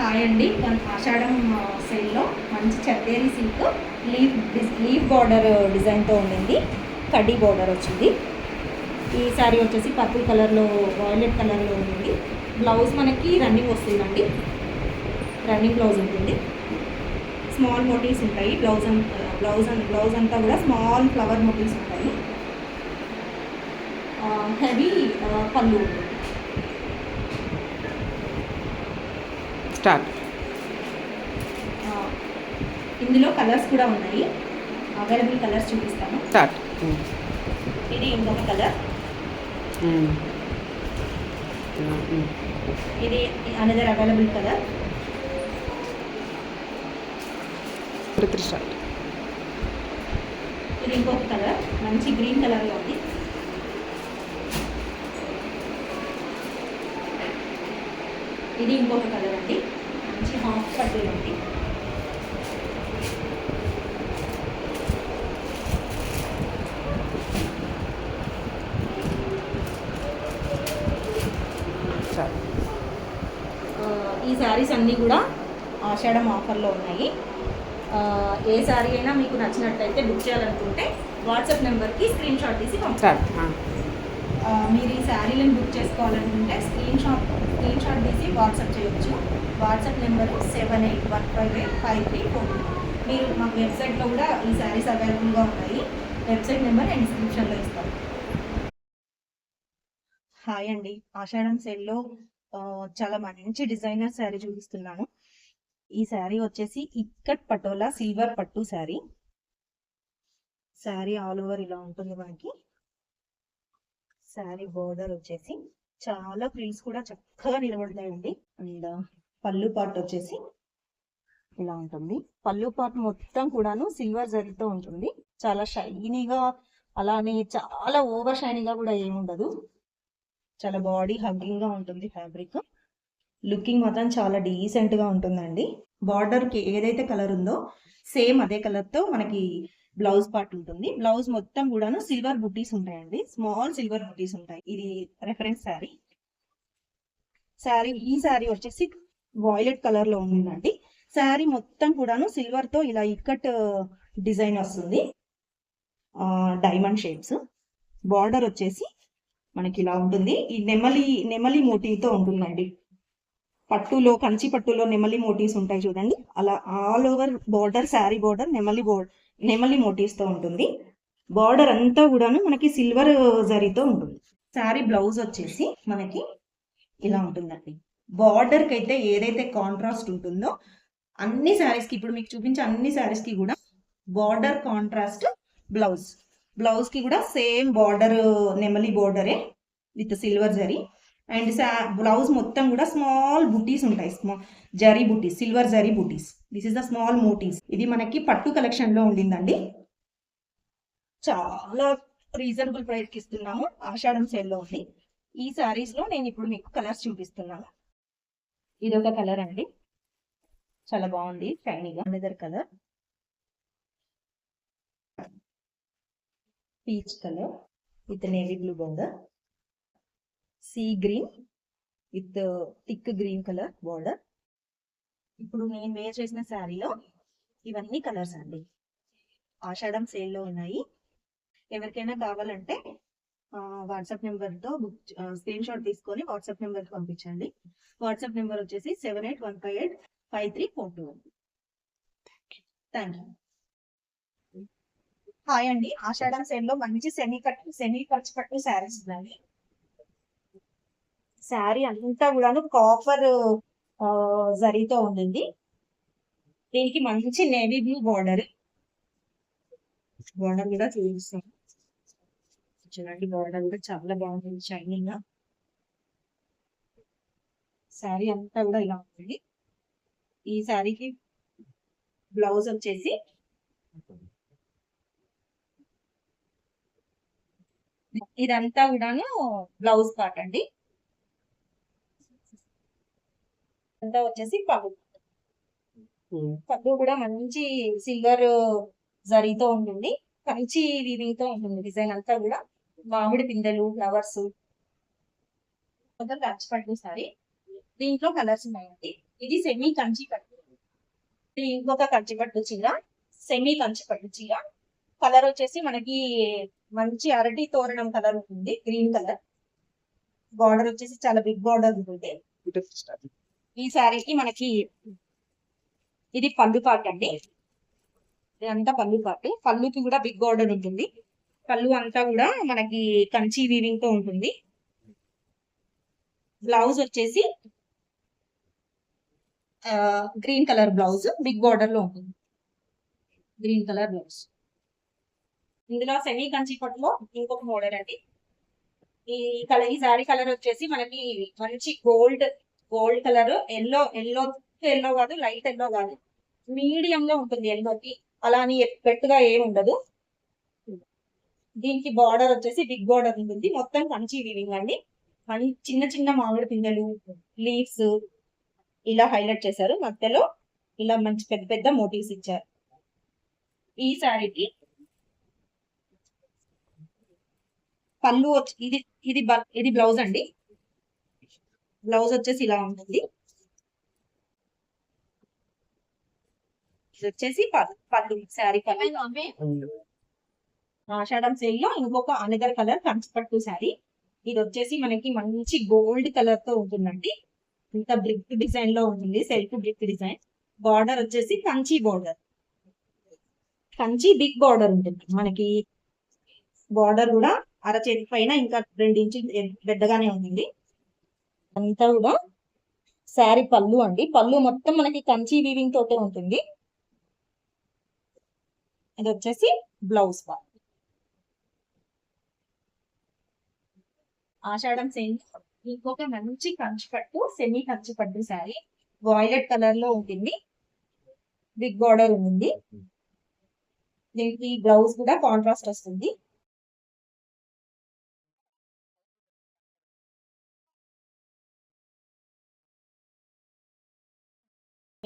Hi అండి. ఆషాఢం సేల్లో మంచి చందేరి సిల్క్ లీఫ్ బార్డర్ డిజైన్తో ఉండింది. కడ్డీ బార్డర్ వచ్చింది. ఈ శారీ వచ్చేసి పర్పుల్ కలర్లో వాయిలెట్ కలర్లో ఉంటుంది. బ్లౌజ్ మనకి రన్నింగ్ వస్తుందండి. రన్నింగ్ బ్లౌజ్ ఉంటుంది. స్మాల్ మోటివ్స్ ఉంటాయి. బ్లౌజ్ అంతా కూడా స్మాల్ ఫ్లవర్ మోటివ్స్ ఉంటాయి. హెవీ పళ్ళు ఉంటుంది. స్టార్ట్. ఇందులో కలర్స్ కూడా ఉన్నాయి. అవైలబుల్ కలర్స్ చూపిస్తాను. స్టార్ట్. ఇది ఇంకొక కలర్. ఇది అనదర్ అవైలబుల్ కలర్. స్టార్ట్. ఇది ఇంకొక కలర్, మంచి గ్రీన్ కలర్లో ఉంది. ఇది ఇంకొక కలర్ అండి, మంచి హాఫ్ పట్టులో ఉంది. ఈ శారీస్ అన్నీ కూడా ఆషాఢం ఆఫర్లో ఉన్నాయి. ఏ శారీ అయినా మీకు నచ్చినట్లయితే బుక్ చేయాలనుకుంటే వాట్సాప్ నెంబర్కి స్క్రీన్ షాట్ తీసి పంపుతారు. మీరు ఈ శారీలను బుక్ చేసుకోవాలనుకుంటే స్క్రీన్ షాట్ తీసి వాట్సాప్ చేయొచ్చు. WhatsApp number 78158534. మీరు మా వెబ్సైట్లో కూడా ఈ శారీస్ అవైలబుల్గా ఉన్నాయి. వెబ్సైట్ నెంబర్ నేను డిస్క్రిప్షన్లో ఇస్తాను. హాయ్ అండి. ఆషాఢం సేల్లో చాలా మంచి డిజైనర్ శారీ చూపిస్తున్నాను. ఈ శారీ వచ్చేసి ఇక్కత్ పటోలా సిల్వర్ పట్టు శారీ. శారీ ఆల్ ఓవర్ ఇలా ఉంటుంది మనకి. శారీ బోర్డర్ వచ్చేసి చాలా ప్రింట్స్ కూడా చక్కగా నిలబడతాయండి. అండ్ పళ్ళు పార్ట్ వచ్చేసి ఇలా ఉంటుంది. పళ్ళు పార్ట్ మొత్తం కూడాను సిల్వర్ జరీతో ఉంటుంది. చాలా షైనీగా, అలానే చాలా ఓవర్ షైనీగా కూడా ఏముండదు. చాలా బాడీ హగ్గింగ్ గా ఉంటుంది. ఫ్యాబ్రిక్ లుకింగ్ మాత్రం చాలా డీసెంట్ గా ఉంటుందండి. బార్డర్ కి ఏదైతే కలర్ ఉందో సేమ్ అదే కలర్ తో మనకి బ్లౌజ్ పార్ట్ ఉంటుంది. బ్లౌజ్ మొత్తం కూడాను సిల్వర్ బుట్టీస్ ఉంటాయండి. స్మాల్ సిల్వర్ బుట్టీస్ ఉంటాయి. ఇది రెఫరెన్స్ శారీ. ఈ శారీ వచ్చేసి వాయిలెట్ కలర్ లో ఉందండి. శారీ మొత్తం కూడాను సిల్వర్ తో ఇలా ఇక్కట్ డిజైన్ వస్తుంది. Diamond shapes. బార్డర్ వచ్చేసి మనకి ఇలా ఉంటుంది. ఈ నెమలి మోటివ్తో ఉంటుందండి. పట్టులో, కంచి పట్టులో నెమలి మోటివ్స్ ఉంటాయి చూడండి, అలా all over border, sari border నెమలి మోటివ్స్ తో ఉంటుంది. బార్డర్ అంతా కూడాను మనకి సిల్వర్ జరీతో ఉంటుంది. శారీ బ్లౌజ్ వచ్చేసి మనకి ఇలా ఉంటుందండి. బార్డర్ కి అయితే ఏదైతే కాంట్రాస్ట్ ఉంటుందో అన్ని శారీస్ కి, ఇప్పుడు మీకు చూపించే అన్ని శారీస్ కి కూడా బార్డర్ కాంట్రాస్ట్ బ్లౌజ్ కి కూడా సేమ్ బార్డర్, నెమలి బార్డరే with silver zari. And blouse మొత్తం కూడా స్మాల్ బుటీస్ ఉంటాయి. జరీ బుటీస్, సిల్వర్ జరీ బుటీస్. This is the small motifs. ఇది మనకి పట్టు కలెక్షన్ లో ఉండిందండి. చాలా రీజనబుల్ ప్రైస్ కి ఇస్తున్నాము. ఆషాఢం సేల్ లో ఉంది. ఈ శారీస్ లో నేను ఇప్పుడు మీకు కలర్స్ చూపిస్తున్నాను. ఇది ఒక కలర్ అండి, చాలా బాగుంది షైనీగా. Another colour peach colour with navy blue border. Sea green with thick green colour border. ఇప్పుడు నేను వేర్ చేసిన శారీలో ఇవన్నీ కలర్స్ అండి. ఆషాఢం సేల్లో ఉన్నాయి. ఎవరికైనా కావాలంటే వాట్సాప్ నెంబర్తో స్క్రీన్ షాట్ తీసుకొని వాట్సాప్ నెంబర్కి పంపించండి. వాట్సాప్ నెంబర్ వచ్చేసి 78158534. Thank you. హాయ్ అండి. ఆషాఢం సేల్లో మంచి సెమీ ఖర్చు పట్టు శారీస్ ఉన్నాయి. శారీ అంతా కూడాను కాపర్ జరీతో ఉండింది. దీనికి మంచి నేవీ బ్లూ బార్డర్ కూడా చూపిస్తాను చూడండి. బార్డర్ కూడా చాలా బాగుంది షైనింగ్ గా. శారీ అంతా కూడా ఇలా ఉంటుంది. ఈ శారీకి బ్లౌజ్ వచ్చేసి ఇదంతా కూడాను బ్లౌజ్ పార్ట్ అండి. అంతా వచ్చేసి పళ్ళు కూడా మంచి సిల్వర్ జరీతో ఉంటుంది. కంచి వీవింగ్ తో ఉంటుంది. డిజైన్ అంతా కూడా మామిడి పిందెలు, ఫ్లవర్స్. కంచి పట్టు సారీ. దీంట్లో కలర్స్ ఉన్నాయండి. ఇది సెమీ కంచి పట్టు, ఇది ఇంకొక కంచి పట్టు చీర, సెమీ కంచి పట్టు చీర. కలర్ వచ్చేసి మనకి మంచి అరటి తోరణం కలర్ ఉంటుంది, గ్రీన్ కలర్. బార్డర్ వచ్చేసి చాలా బిగ్ బార్డర్ ఉంటుంది. ఈ శారీకి మనకి ఇది పళ్ళు పార్ట్ అండి. ఇదంతా పళ్ళు పార్ట్. పళ్ళుకి కూడా బిగ్ బార్డర్ ఉంటుంది. పళ్ళు అంతా కూడా మనకి కంచి వీవింగ్ తో ఉంటుంది. బ్లౌజ్ వచ్చేసి green colour blouse, big border లో ఉంటుంది. Green colour blouse. ఇందులో సెమీ కంచి పట్టులో ఇంకొక మోడల్ అండి. ఈ కలర్, ఈ సారీ కలర్ వచ్చేసి మనకి మంచి గోల్డ్ కలర్, ఎల్లో ఎల్లో కాదు, లైట్ ఎల్లో కాదు, మీడియం లో ఉంటుంది ఎల్లోకి. అలా అని పెట్టుగా ఏమి ఉండదు. దీనికి బార్డర్ వచ్చేసి బిగ్ బార్డర్ ఉంటుంది. మొత్తం కంచి వీవింగ్ అండి. చిన్న చిన్న మామిడి పిందెలు, లీవ్స్ ఇలా హైలైట్ చేశారు. మధ్యలో ఇలా మంచి పెద్ద పెద్ద మోటివ్స్ ఇచ్చారు. ఈ శారీకి పళ్ళు ఇది ఇది ఇది బ్లౌజ్ అండి. బ్లౌజ్ వచ్చేసి ఇలా ఉంటుంది. ఇది వచ్చేసి పళ్ళు, శారీ పళ్ళు. ఆషాఢం సేల్ లో ఇంకొక అనదర్ కలర్ కంచిపట్టు శారీ. ఇది వచ్చేసి మనకి మంచి గోల్డ్ కలర్ తో ఉంటుందండి. ఇంత బ్రిక్ డిజైన్ లో ఉంటుంది, సెల్ఫ్ బ్రిక్ డిజైన్. బార్డర్ వచ్చేసి Kanchi border, Kanchi big border ఉంటుంది మనకి. బార్డర్ కూడా అరచేతి పైన ఇంకా 2 ఇంచులు పెద్దగానే ఉంటుంది. అంతా కూడా శారీ పళ్ళు అండి. పళ్ళు మొత్తం మనకి కంచి వీవింగ్ తోటే ఉంటుంది. ఇది వచ్చేసి బ్లౌజ్ పార్ట్. ఆషాఢం సేల్ ఇంకొక మంచి కంచిపట్టు, సెమీ కంచిపట్టు శారీ, వాయిలెట్ కలర్ లో ఉంటుంది. బిగ్ బార్డర్ ఉంది. దీనికి బ్లౌజ్ కూడా కాంట్రాస్ట్ వస్తుంది.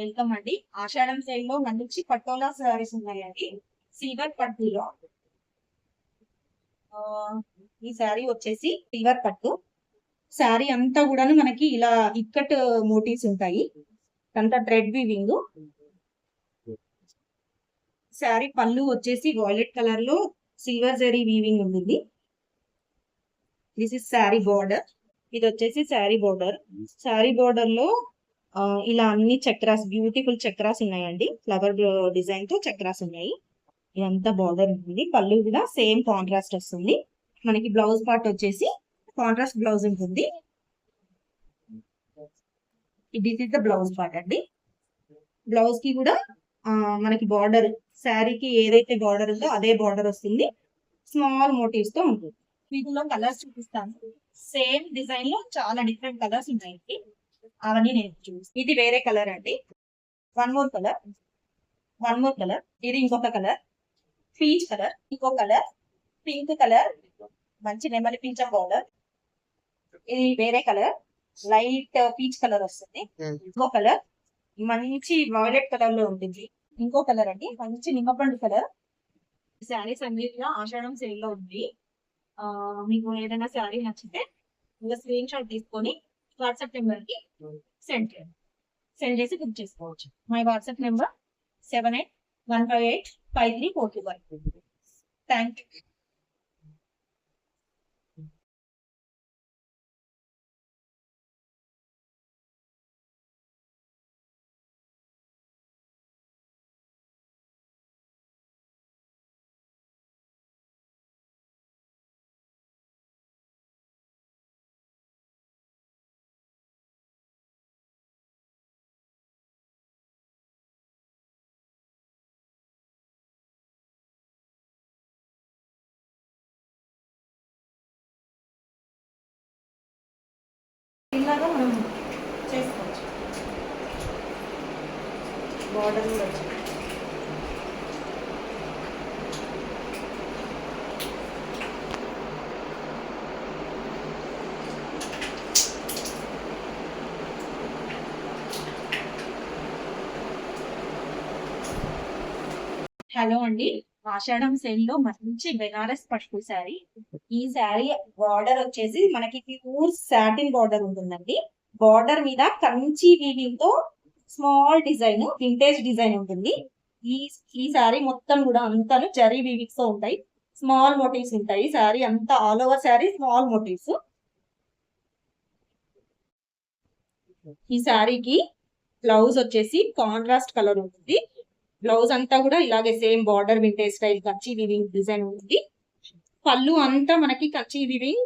వెల్కమ్ అండి. ఆషాఢం సేల్ లో మంచి పట్టోలా శారీస్ ఉన్నాయండి. సిల్వర్ పట్టులో ఈ శారీ వచ్చేసి సిల్వర్ పట్టు. శారీ అంతా కూడా మనకి ఇలా ఇక్కట్ మోటివ్స్ ఉంటాయి. అంతా థ్రెడ్ వీవింగ్. శారీ పళ్ళు వచ్చేసి వాయిలెట్ కలర్ లో సిల్వర్ జరీ వీవింగ్ ఉంటుంది. This is sari border. ఇది వచ్చేసి శారీ బార్డర్. శారీ బార్డర్ లో ఇలా అన్ని చక్రాస్, బ్యూటిఫుల్ చక్రాస్ ఉన్నాయండి. ఫ్లవర్ డిజైన్ తో చక్రాస్ ఉన్నాయి. ఇదంతా బార్డర్ ఉంటుంది. పళ్ళు కూడా సేమ్ కాంట్రాస్ట్ వస్తుంది. మనకి బ్లౌజ్ పార్ట్ వచ్చేసి కాంట్రాస్ట్ బ్లౌజ్ ఉంటుంది. ఇది ఇస్ ద బ్లౌజ్ పార్ట్ అండి. బ్లౌజ్ కి కూడా మనకి బార్డర్, శారీకి ఏదైతే బార్డర్ ఉందో అదే బార్డర్ వస్తుంది. స్మాల్ మోటివ్స్ తో ఉంటుంది. వీటిలో కలర్స్ చూపిస్తాను. సేమ్ డిజైన్ లో చాలా డిఫరెంట్ కలర్స్ ఉన్నాయి. అవన్నీ నేను చూసి, ఇది వేరే కలర్ అండి. One more colour. ఇది ఇంకొక కలర్, పీచ్ కలర్. ఇంకో కలర్ పింక్ కలర్, మంచి నెమలి పింఛం బార్డర్. ఇది వేరే కలర్, లైట్ పీచ్ కలర్ వస్తుంది. ఇంకో కలర్ మంచి వాయిలెట్ కలర్ లో ఉంటుంది. ఇంకో కలర్ అండి మంచి నిమ్మపండు కలర్. శారీస్ అన్నిటిలో ఆషాఢం సేల్ లో ఉంది. మీకు ఏదైనా శారీ నచ్చితే ఇంకా స్క్రీన్ షాట్ తీసుకొని వాట్సాప్ నెంబర్ కి సెండ్ చేసి బుక్ చేసుకోవచ్చు. My WhatsApp number 7815853425. Thank you. ఇలాగా మనం చేసుకోవచ్చు. బార్డర్ కూడా వచ్చింది. హలో అండి. ఆషాఢం సేల్ లో మంచి బెనారస్ పట్టు శారీ. ఈ శారీ బార్డర్ వచ్చేసి మనకి ప్యూర్ సాటిన్ బార్డర్ ఉంటుందండి. బార్డర్ మీద కంచి వీవింగ్ తో స్మాల్ డిజైన్, వింటేజ్ డిజైన్ ఉంటుంది. ఈ ఈ శారీ మొత్తం కూడా అంతా జరీ వీవింగ్స్ తో ఉంటాయి. స్మాల్ మోటివ్స్ ఉంటాయి. శారీ అంతా all over sari small motifs. ఈ శారీకి బ్లౌజ్ వచ్చేసి కాంట్రాస్ట్ కలర్ ఉంటుంది. బ్లౌజ్ అంతా కూడా ఇలాగే same border vintage style Kanchi weaving design ఉంటుంది. పళ్ళు అంతా మనకి కంచి వీవింగ్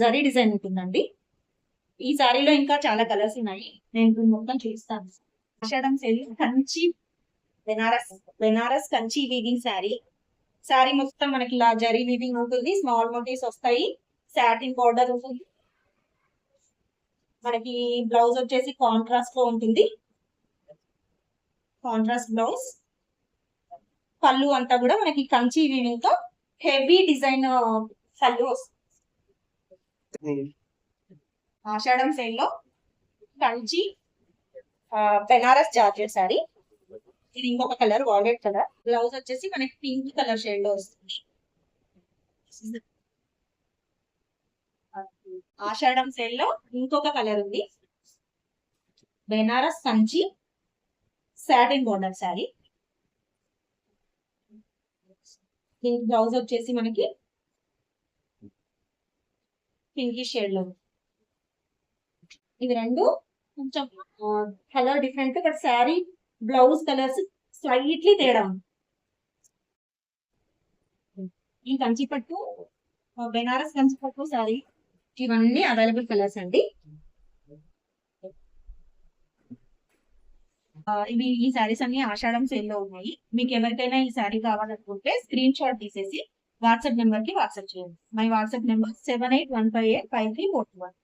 జరీ డిజైన్ ఉంటుందండి. ఈ శారీలో ఇంకా చాలా కలర్స్ ఉన్నాయి, నేను మొత్తం చూస్తాను. ఆషాఢం సేల్ కంచి బెనారస్ కంచి వీవింగ్ శారీ. శారీ మొత్తం మనకి ఇలా జరీ వీవింగ్ ఉంటుంది. స్మాల్ మోటివ్స్ వస్తాయి. సాటిన్ బార్డర్ ఉంటుంది. మనకి బ్లౌజ్ వచ్చేసి కాంట్రాస్ట్ లో ఉంటుంది. Contrast blouse. పళ్ళు అంతా కూడా మనకి కంచి వీవింగ్ తో హెవీ డిజైన్ పళ్ళు వస్తుంది. ఆషాఢం సేల్ లో కంచి బెనారస్ జార్జెట్ శారీ. ఇది ఇంకొక కలర్, వాలెట్ కలర్. బ్లౌజ్ వచ్చేసి మనకి పింక్ కలర్ షేడ్ లో వస్తుంది. ఆషాఢం సేల్ లో ఇంకొక కలర్ ఉంది, బెనారస్ కంచి సాటిన్ బోర్డర్ శారీ. దీని బ్లౌజ్ వచ్చేసి మనకి పింక్ షేడ్ లో. ఇవి రెండు కొంచెం colour different, but sari blouse colours slightly తేడా ఉంది. ఈ కంచి పట్టు, బెనారస్ కంచి పట్టు శారీ ఇవన్నీ అవైలబుల్ కలర్స్ అండి. ఇవి ఈ శారీస్ అన్ని ఆషాఢం సేల్ లో ఉన్నాయి. మీకు ఎవరికైనా ఈ శారీ కావాలనుకుంటే స్క్రీన్ షాట్ తీసేసి వాట్సాప్ నెంబర్ కి వాట్సాప్ చేయండి. My WhatsApp number 7815853421.